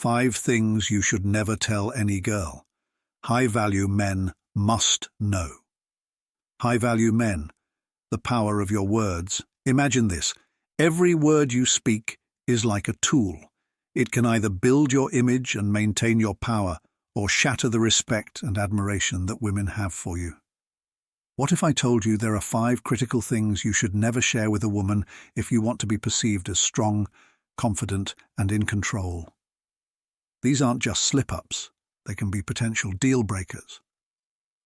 5 things you should never tell any girl. High-value men must know. High-value men, the power of your words. Imagine this. Every word you speak is like a tool. It can either build your image and maintain your power, or shatter the respect and admiration that women have for you. What if I told you there are 5 critical things you should never share with a woman if you want to be perceived as strong, confident, and in control? These aren't just slip-ups. They can be potential deal-breakers.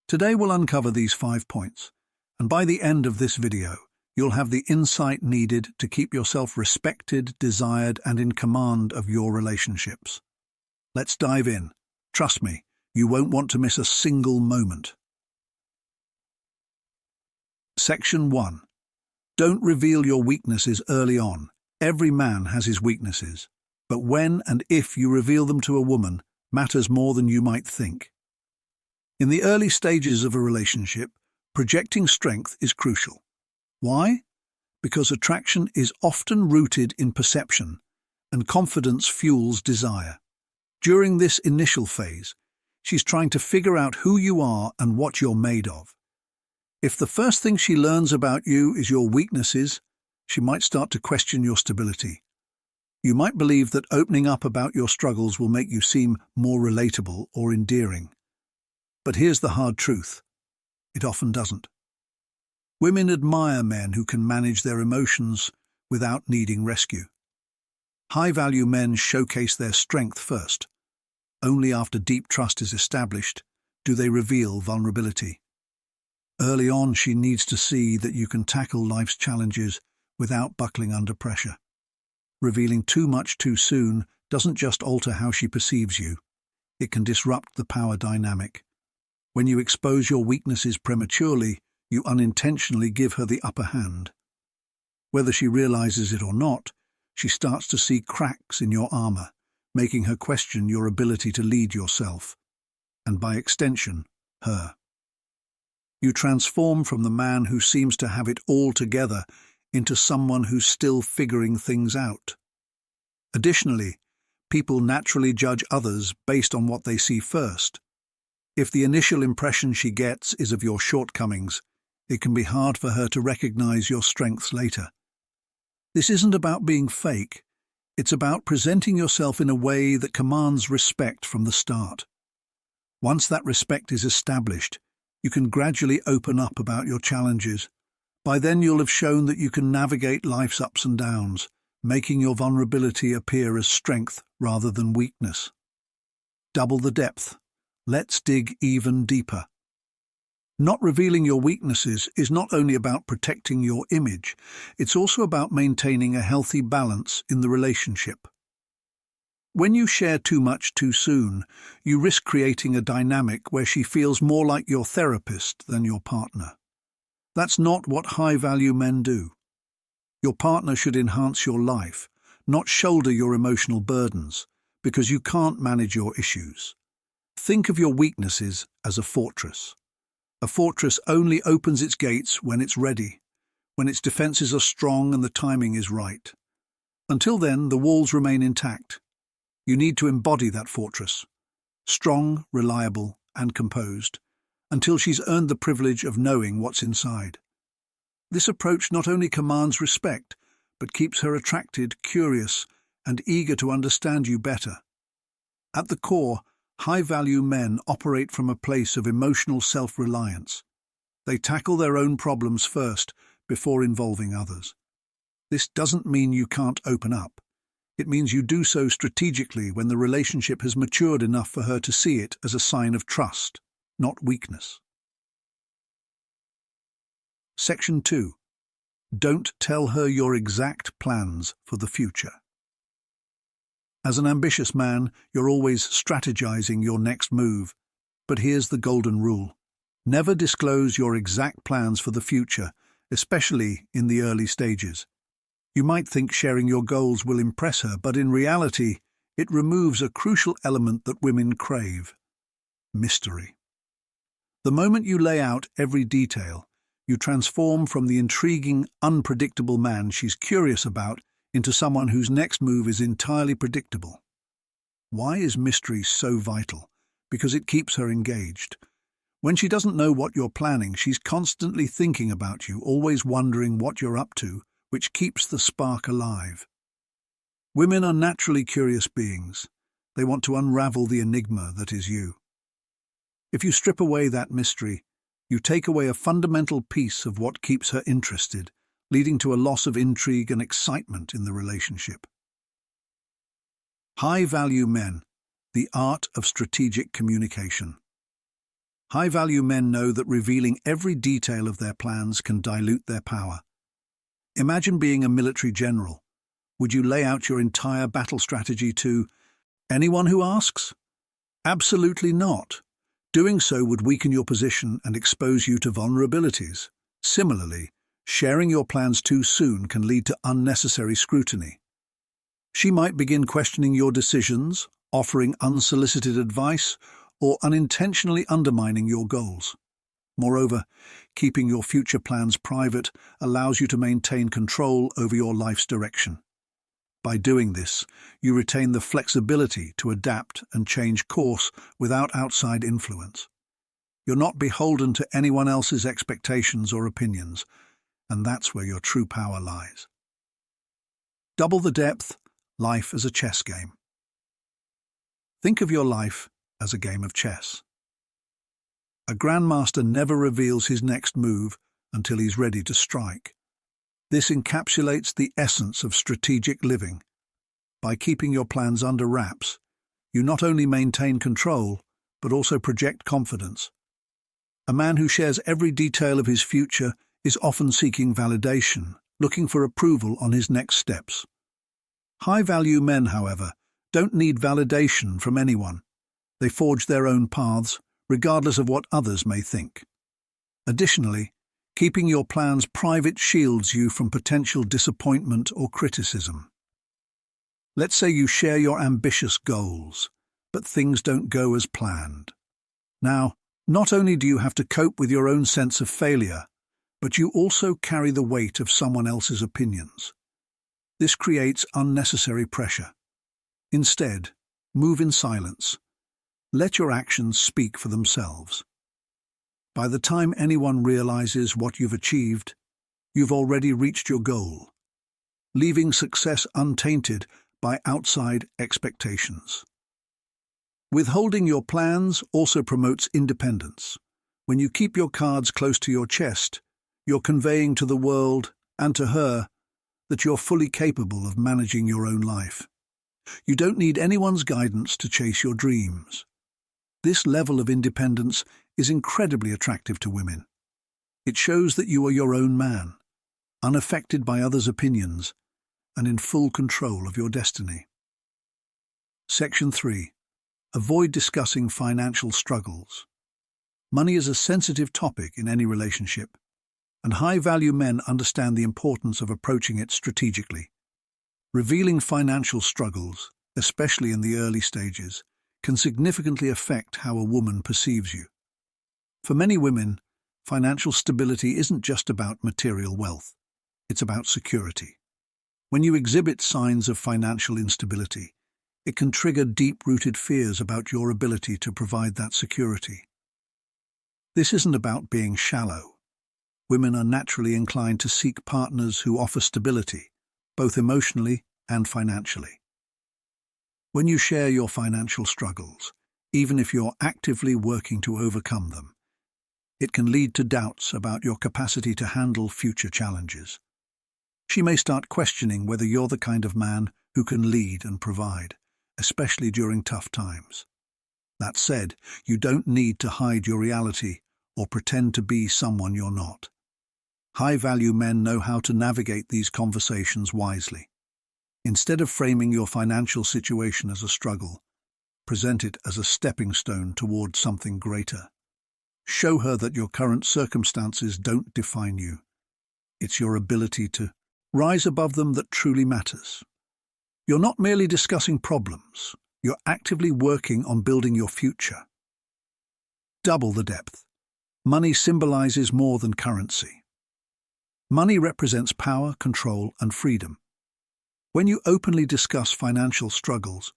Today we'll uncover these 5 points, and by the end of this video, you'll have the insight needed to keep yourself respected, desired, and in command of your relationships. Let's dive in. Trust me, you won't want to miss a single moment. Section 1. Don't reveal your weaknesses early on. Every man has his weaknesses, but when and if you reveal them to a woman matters more than you might think. In the early stages of a relationship, projecting strength is crucial. Why? Because attraction is often rooted in perception, and confidence fuels desire. During this initial phase, she's trying to figure out who you are and what you're made of. If the first thing she learns about you is your weaknesses, she might start to question your stability. You might believe that opening up about your struggles will make you seem more relatable or endearing. But here's the hard truth. It often doesn't. Women admire men who can manage their emotions without needing rescue. High-value men showcase their strength first. Only after deep trust is established do they reveal vulnerability. Early on, she needs to see that you can tackle life's challenges without buckling under pressure. Revealing too much too soon doesn't just alter how she perceives you. It can disrupt the power dynamic. When you expose your weaknesses prematurely, you unintentionally give her the upper hand. Whether she realizes it or not, she starts to see cracks in your armor, making her question your ability to lead yourself, and by extension, her. You transform from the man who seems to have it all together into someone who's still figuring things out. Additionally, people naturally judge others based on what they see first. If the initial impression she gets is of your shortcomings, it can be hard for her to recognize your strengths later. This isn't about being fake. It's about presenting yourself in a way that commands respect from the start. Once that respect is established, you can gradually open up about your challenges. By then you'll have shown that you can navigate life's ups and downs, making your vulnerability appear as strength rather than weakness. Double the depth. Let's dig even deeper. Not revealing your weaknesses is not only about protecting your image, it's also about maintaining a healthy balance in the relationship. When you share too much too soon, you risk creating a dynamic where she feels more like your therapist than your partner. That's not what high-value men do. Your partner should enhance your life, not shoulder your emotional burdens, because you can't manage your issues. Think of your weaknesses as a fortress. A fortress only opens its gates when it's ready, when its defenses are strong and the timing is right. Until then, the walls remain intact. You need to embody that fortress, strong, reliable, and composed, until she's earned the privilege of knowing what's inside. This approach not only commands respect, but keeps her attracted, curious, and eager to understand you better. At the core, high-value men operate from a place of emotional self-reliance. They tackle their own problems first, before involving others. This doesn't mean you can't open up. It means you do so strategically when the relationship has matured enough for her to see it as a sign of trust, not weakness. Section 2. Don't tell her your exact plans for the future. As an ambitious man, you're always strategizing your next move. But here's the golden rule. Never disclose your exact plans for the future, especially in the early stages. You might think sharing your goals will impress her, but in reality, it removes a crucial element that women crave: mystery. The moment you lay out every detail, you transform from the intriguing, unpredictable man she's curious about into someone whose next move is entirely predictable. Why is mystery so vital? Because it keeps her engaged. When she doesn't know what you're planning, she's constantly thinking about you, always wondering what you're up to, which keeps the spark alive. Women are naturally curious beings. They want to unravel the enigma that is you. If you strip away that mystery, you take away a fundamental piece of what keeps her interested, leading to a loss of intrigue and excitement in the relationship. High-value men, the art of strategic communication. High-value men know that revealing every detail of their plans can dilute their power. Imagine being a military general. Would you lay out your entire battle strategy to anyone who asks? Absolutely not. Doing so would weaken your position and expose you to vulnerabilities. Similarly, sharing your plans too soon can lead to unnecessary scrutiny. She might begin questioning your decisions, offering unsolicited advice, or unintentionally undermining your goals. Moreover, keeping your future plans private allows you to maintain control over your life's direction. By doing this, you retain the flexibility to adapt and change course without outside influence. You're not beholden to anyone else's expectations or opinions, and that's where your true power lies. Double the depth, life as a chess game. Think of your life as a game of chess. A grandmaster never reveals his next move until he's ready to strike. This encapsulates the essence of strategic living. By keeping your plans under wraps, you not only maintain control, but also project confidence. A man who shares every detail of his future is often seeking validation, looking for approval on his next steps. High-value men, however, don't need validation from anyone. They forge their own paths, regardless of what others may think. Additionally, keeping your plans private shields you from potential disappointment or criticism. Let's say you share your ambitious goals, but things don't go as planned. Now, not only do you have to cope with your own sense of failure, but you also carry the weight of someone else's opinions. This creates unnecessary pressure. Instead, move in silence. Let your actions speak for themselves. By the time anyone realizes what you've achieved, you've already reached your goal, leaving success untainted by outside expectations. Withholding your plans also promotes independence. When you keep your cards close to your chest, you're conveying to the world, and to her, that you're fully capable of managing your own life. You don't need anyone's guidance to chase your dreams. This level of independence is incredibly attractive to women. It shows that you are your own man, unaffected by others' opinions, and in full control of your destiny. Section 3. Avoid discussing financial struggles. Money is a sensitive topic in any relationship, and high-value men understand the importance of approaching it strategically. Revealing financial struggles, especially in the early stages, can significantly affect how a woman perceives you. For many women, financial stability isn't just about material wealth, it's about security. When you exhibit signs of financial instability, it can trigger deep-rooted fears about your ability to provide that security. This isn't about being shallow. Women are naturally inclined to seek partners who offer stability, both emotionally and financially. When you share your financial struggles, even if you're actively working to overcome them, it can lead to doubts about your capacity to handle future challenges. She may start questioning whether you're the kind of man who can lead and provide, especially during tough times. That said, you don't need to hide your reality or pretend to be someone you're not. High-value men know how to navigate these conversations wisely. Instead of framing your financial situation as a struggle, present it as a stepping stone toward something greater. Show her that your current circumstances don't define you. It's your ability to rise above them that truly matters. You're not merely discussing problems, you're actively working on building your future. Double the depth. Money symbolizes more than currency. Money represents power, control, and freedom. When you openly discuss financial struggles,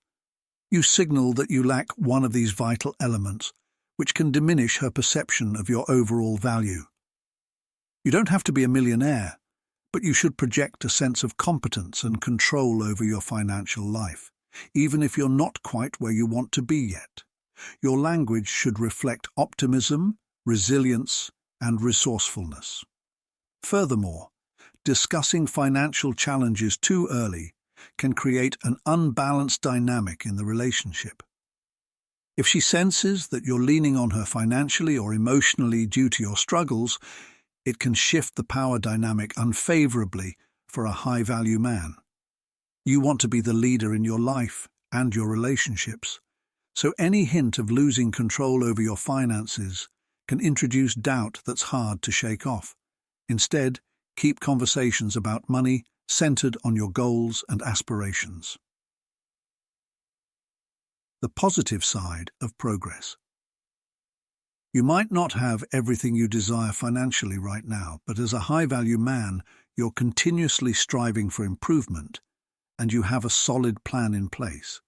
You signal that you lack one of these vital elements, which can diminish her perception of your overall value. You don't have to be a millionaire, but you should project a sense of competence and control over your financial life, even if you're not quite where you want to be yet. Your language should reflect optimism, resilience, and resourcefulness. Furthermore, discussing financial challenges too early can create an unbalanced dynamic in the relationship. If she senses that you're leaning on her financially or emotionally due to your struggles, it can shift the power dynamic unfavorably for a high-value man. You want to be the leader in your life and your relationships, so any hint of losing control over your finances can introduce doubt that's hard to shake off. Instead, keep conversations about money centered on your goals and aspirations. The positive side of progress. You might not have everything you desire financially right now, but as a high-value man, you're continuously striving for improvement, and you have a solid plan in place.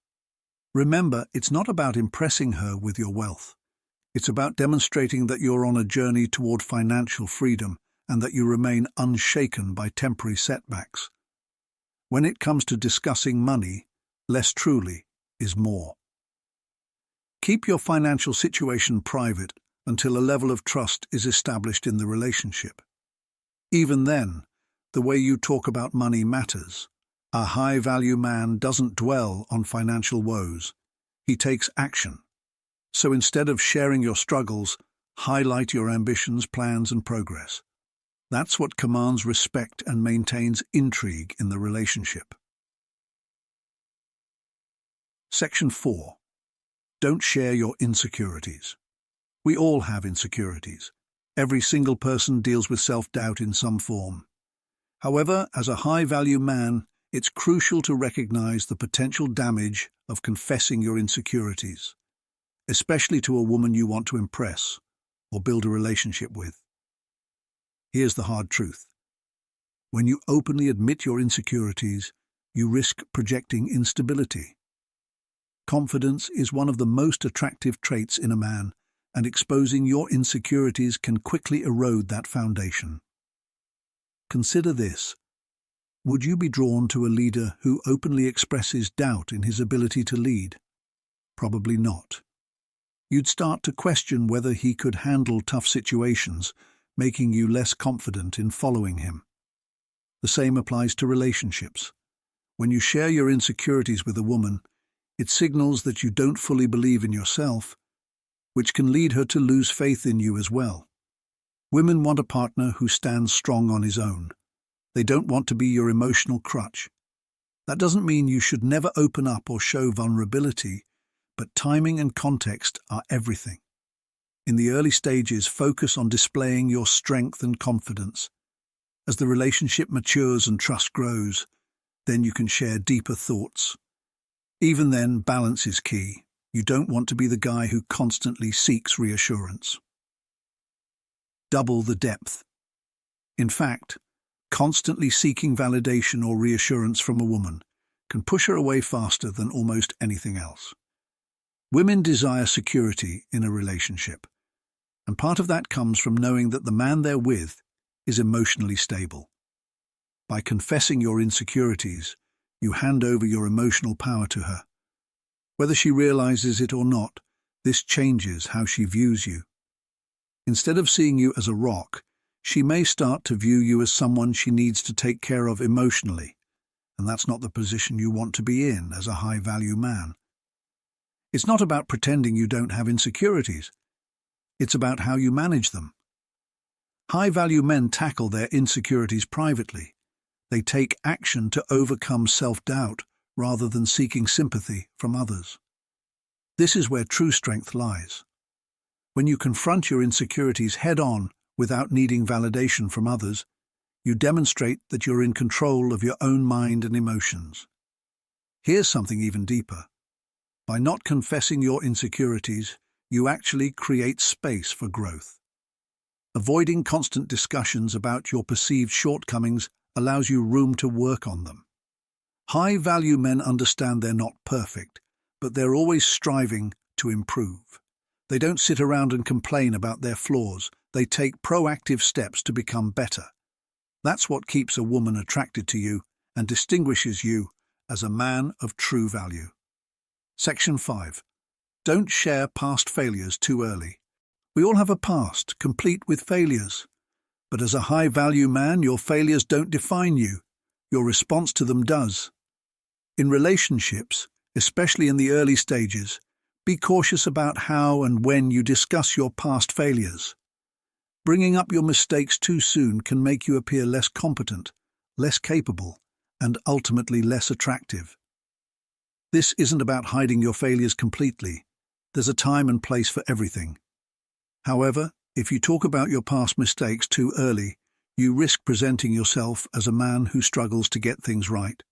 Remember, it's not about impressing her with your wealth. It's about demonstrating that you're on a journey toward financial freedom and that you remain unshaken by temporary setbacks. When it comes to discussing money, less truly is more. Keep your financial situation private until a level of trust is established in the relationship. Even then, the way you talk about money matters. A high-value man doesn't dwell on financial woes. He takes action. So instead of sharing your struggles, highlight your ambitions, plans, and progress. That's what commands respect and maintains intrigue in the relationship. Section 4. Don't share your insecurities. We all have insecurities. Every single person deals with self-doubt in some form. However, as a high-value man, it's crucial to recognize the potential damage of confessing your insecurities, especially to a woman you want to impress or build a relationship with. Here's the hard truth. When you openly admit your insecurities, you risk projecting instability. Confidence is one of the most attractive traits in a man, and exposing your insecurities can quickly erode that foundation. Consider this. Would you be drawn to a leader who openly expresses doubt in his ability to lead? Probably not. You'd start to question whether he could handle tough situations, making you less confident in following him. The same applies to relationships. When you share your insecurities with a woman, it signals that you don't fully believe in yourself, which can lead her to lose faith in you as well. Women want a partner who stands strong on his own. They don't want to be your emotional crutch. That doesn't mean you should never open up or show vulnerability, but timing and context are everything. In the early stages, focus on displaying your strength and confidence. As the relationship matures and trust grows, then you can share deeper thoughts. Even then, balance is key. You don't want to be the guy who constantly seeks reassurance. Double the depth. In fact, constantly seeking validation or reassurance from a woman can push her away faster than almost anything else. Women desire security in a relationship, and part of that comes from knowing that the man they're with is emotionally stable. By confessing your insecurities, you hand over your emotional power to her. Whether she realizes it or not, this changes how she views you. Instead of seeing you as a rock, she may start to view you as someone she needs to take care of emotionally, and that's not the position you want to be in as a high-value man. It's not about pretending you don't have insecurities. It's about how you manage them. High-value men tackle their insecurities privately. They take action to overcome self-doubt rather than seeking sympathy from others. This is where true strength lies. When you confront your insecurities head-on without needing validation from others, you demonstrate that you're in control of your own mind and emotions. Here's something even deeper. By not confessing your insecurities, you actually create space for growth. Avoiding constant discussions about your perceived shortcomings allows you room to work on them. High-value men understand they're not perfect, but they're always striving to improve. They don't sit around and complain about their flaws. They take proactive steps to become better. That's what keeps a woman attracted to you and distinguishes you as a man of true value. Section 5. Don't share past failures too early. We all have a past, complete with failures. But as a high-value man, your failures don't define you. Your response to them does. In relationships, especially in the early stages, be cautious about how and when you discuss your past failures. Bringing up your mistakes too soon can make you appear less competent, less capable, and ultimately less attractive. This isn't about hiding your failures completely. There's a time and place for everything. However, if you talk about your past mistakes too early, you risk presenting yourself as a man who struggles to get things right.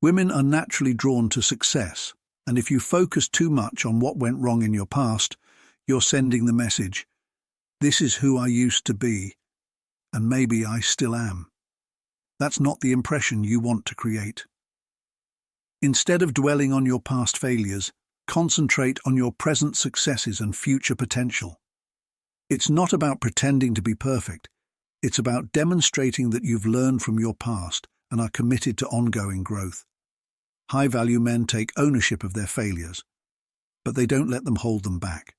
Women are naturally drawn to success, and if you focus too much on what went wrong in your past, you're sending the message, "This is who I used to be, and maybe I still am." That's not the impression you want to create. Instead of dwelling on your past failures, concentrate on your present successes and future potential. It's not about pretending to be perfect. It's about demonstrating that you've learned from your past and are committed to ongoing growth. High-value men take ownership of their failures, but they don't let them hold them back.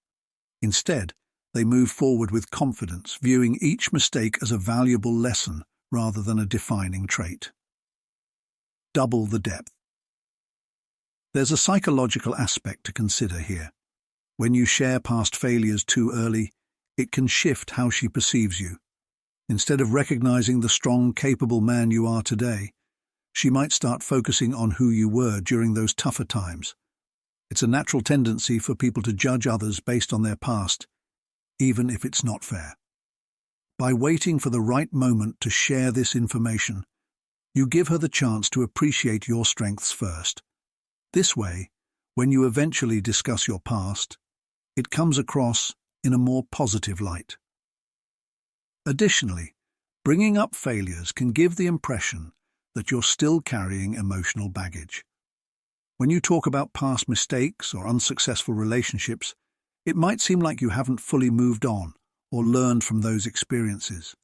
Instead, they move forward with confidence, viewing each mistake as a valuable lesson rather than a defining trait. Double the depth. There's a psychological aspect to consider here. When you share past failures too early, it can shift how she perceives you. Instead of recognizing the strong, capable man you are today, she might start focusing on who you were during those tougher times. It's a natural tendency for people to judge others based on their past, even if it's not fair. By waiting for the right moment to share this information, you give her the chance to appreciate your strengths first. This way, when you eventually discuss your past, it comes across in a more positive light. Additionally, bringing up failures can give the impression that you're still carrying emotional baggage. When you talk about past mistakes or unsuccessful relationships, it might seem like you haven't fully moved on or learned from those experiences.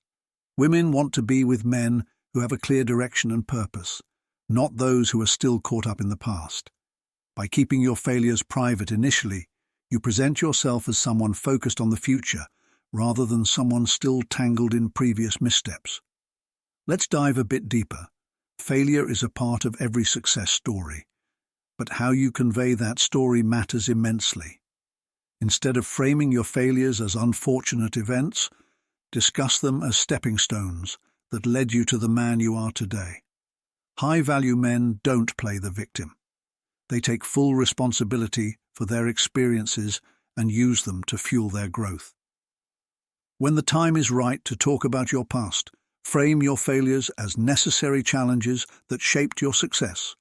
Women want to be with men who have a clear direction and purpose, not those who are still caught up in the past. By keeping your failures private initially, you present yourself as someone focused on the future rather than someone still tangled in previous missteps. Let's dive a bit deeper. Failure is a part of every success story, but how you convey that story matters immensely. Instead of framing your failures as unfortunate events, discuss them as stepping stones that led you to the man you are today. High-value men don't play the victim. They take full responsibility for their experiences and use them to fuel their growth. When the time is right to talk about your past, frame your failures as necessary challenges that shaped your success,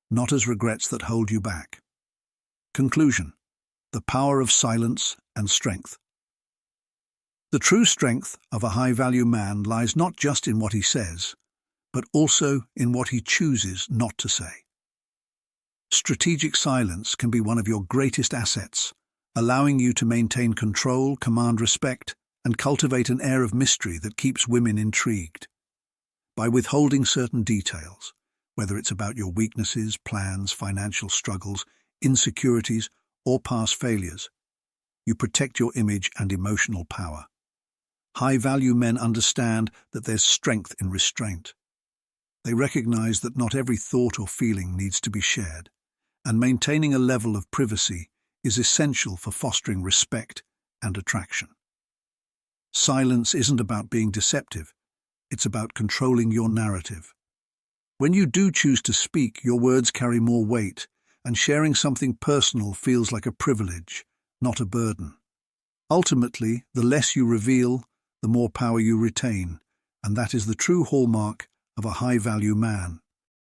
not as regrets that hold you back. Conclusion: the power of silence and strength. The true strength of a high-value man lies not just in what he says, but also in what he chooses not to say. Strategic silence can be one of your greatest assets, allowing you to maintain control, command respect, and cultivate an air of mystery that keeps women intrigued. By withholding certain details, whether it's about your weaknesses, plans, financial struggles, insecurities, or past failures, you protect your image and emotional power. High-value men understand that there's strength in restraint. They recognize that not every thought or feeling needs to be shared, and maintaining a level of privacy is essential for fostering respect and attraction. Silence isn't about being deceptive, it's about controlling your narrative. When you do choose to speak, your words carry more weight, and sharing something personal feels like a privilege, not a burden. Ultimately, the less you reveal, the more power you retain, and that is the true hallmark of a high-value man.